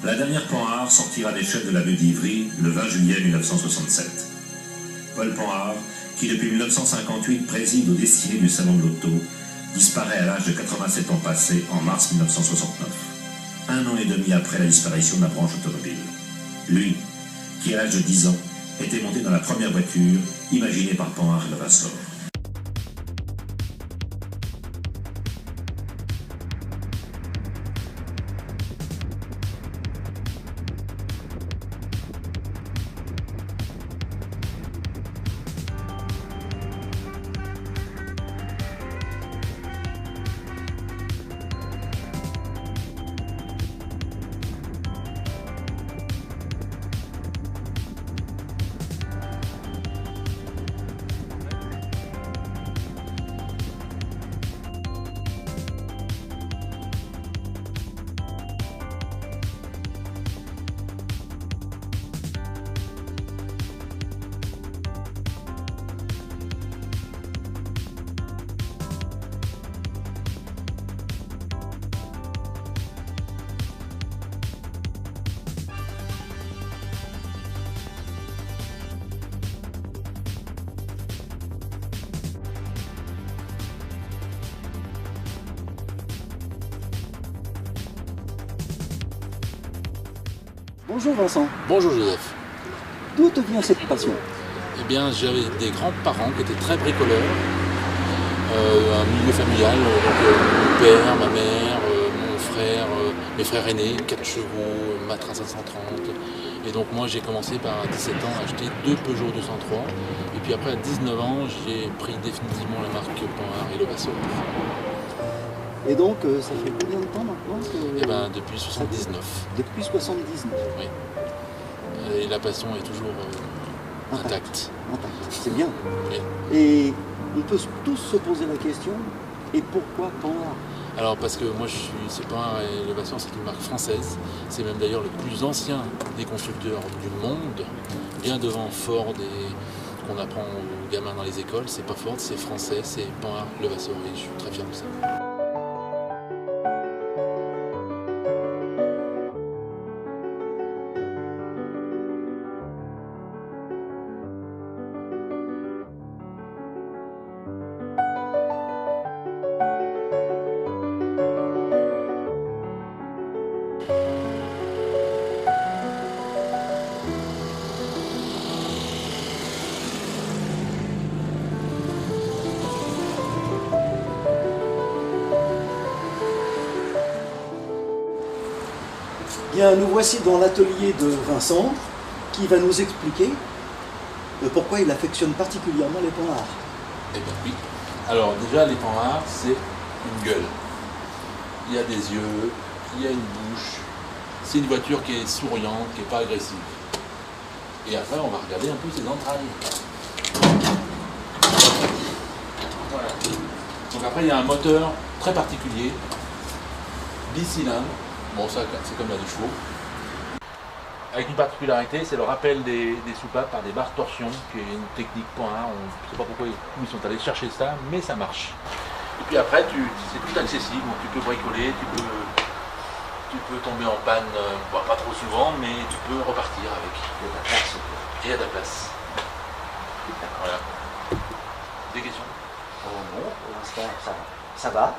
La dernière Panhard sortira des chefs de la Veuve d'Ivry le 20 juillet 1967. Paul Panhard, qui depuis 1958 préside aux destinées du Salon de l'Auto, disparaît à l'âge de 87 ans passés en mars 1969. Un an et demi après la disparition de la branche automobile. Lui, qui à l'âge de 10 ans, était monté dans la première voiture imaginée par Panhard et Levasseur. Bonjour Vincent. Bonjour Joseph. D'où te vient cette passion? Eh bien, j'avais des grands-parents qui étaient très bricoleurs, un milieu familial, mon père, ma mère, mon frère, mes frères aînés, 4 chevaux, Matra 530. Et donc moi j'ai commencé par 17 ans à acheter 2 Peugeot 203. Et puis après à 19 ans, j'ai pris définitivement la marque Panhard et Levasseur. Et donc ça fait combien de temps maintenant que... Eh bien depuis 79. Depuis 79. Oui. Et la passion est toujours intacte. C'est bien. Oui. Et on peut tous se poser la question, et pourquoi Panhard? Alors parce que moi c'est Panhard et Levasseur, c'est une marque française. C'est même d'ailleurs le plus ancien des constructeurs du monde, bien devant Ford et qu'on apprend aux gamins dans les écoles. C'est pas Ford, c'est français, c'est Panhard, Levasseur et je suis très fier de ça. Bien, nous voici dans l'atelier de Vincent, qui va nous expliquer pourquoi il affectionne particulièrement les Panhard. Eh bien oui. Alors déjà les Panhard, c'est une gueule. Il y a des yeux, il y a une bouche. C'est une voiture qui est souriante, qui n'est pas agressive. Et après on va regarder un peu ses entrailles. Voilà. Donc après il y a un moteur très particulier, bicylindre. Bon, ça, c'est comme la des chevaux. Avec une particularité, c'est le rappel des soupapes par des barres torsion, qui est une technique Panhard. On ne sait pas pourquoi ils sont allés chercher ça, mais ça marche. Et puis après, c'est tout accessible. Donc tu peux bricoler, tu peux tomber en panne, bon, pas trop souvent, mais tu peux repartir avec. Il y a de la place. Et il y a de la place. Voilà. Des questions? Non, pour l'instant, ça va.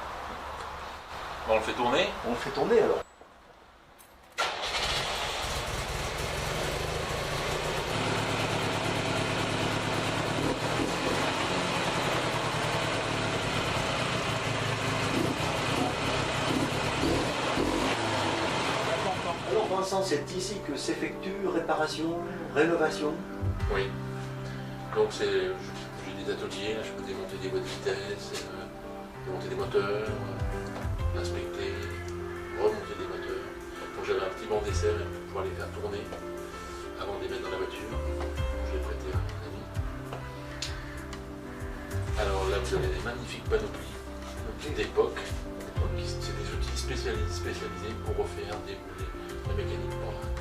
Bon, on le fait tourner? On le fait tourner alors. Alors Vincent, c'est ici que s'effectue réparation, rénovation. Oui. Donc j'ai des ateliers, là, je peux démonter des boîtes de vitesse, démonter des moteurs, inspecter, remonter des moteurs. Donc j'avais un petit banc d'essai pour pouvoir les faire tourner avant de les mettre dans la voiture. Je l'ai prêté à un ami. Alors là vous avez des magnifiques panoplies d'époque. C'est des outils spécialisés pour refaire la mécanique Panhard.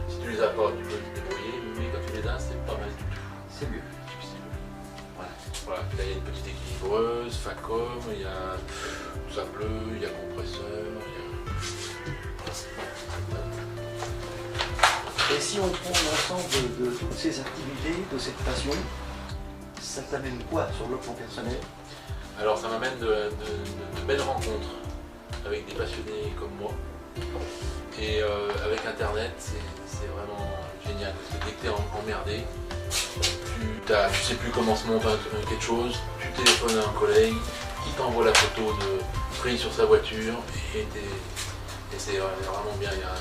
Si tu les as pas, tu peux te débrouiller, mais quand tu les as, c'est pas mal du tout. C'est mieux. Voilà. Là il y a une petite équilibreuse, Facom, il y a ça bleu, il y a compresseur, il y a... Et si on prend l'ensemble de toutes ces activités, de cette passion, ça t'amène quoi sur le plan personnel? Alors ça m'amène de belles rencontres avec des passionnés comme moi. Et avec Internet, c'est vraiment génial. Parce que dès que tu es emmerdé, tu sais plus comment se monte quelque chose, tu téléphones à un collègue, qui t'envoie la photo prise sur sa voiture, et c'est vraiment bien, il y a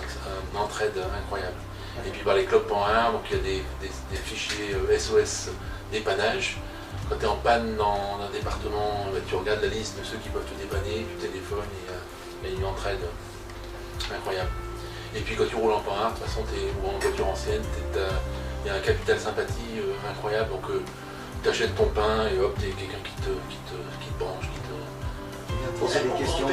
une entraide incroyable. Et puis les clubs.1, donc il y a des fichiers SOS dépannage. Quand tu es en panne dans un département, tu regardes la liste de ceux qui peuvent te dépanner, tu téléphones et il y a une entraide incroyable. Et puis quand tu roules en pain, de toute façon, ou en voiture ancienne, il y a un capital sympathie incroyable. Donc tu achètes ton pain et hop, tu es quelqu'un qui te branche, qui te... Poser des questions.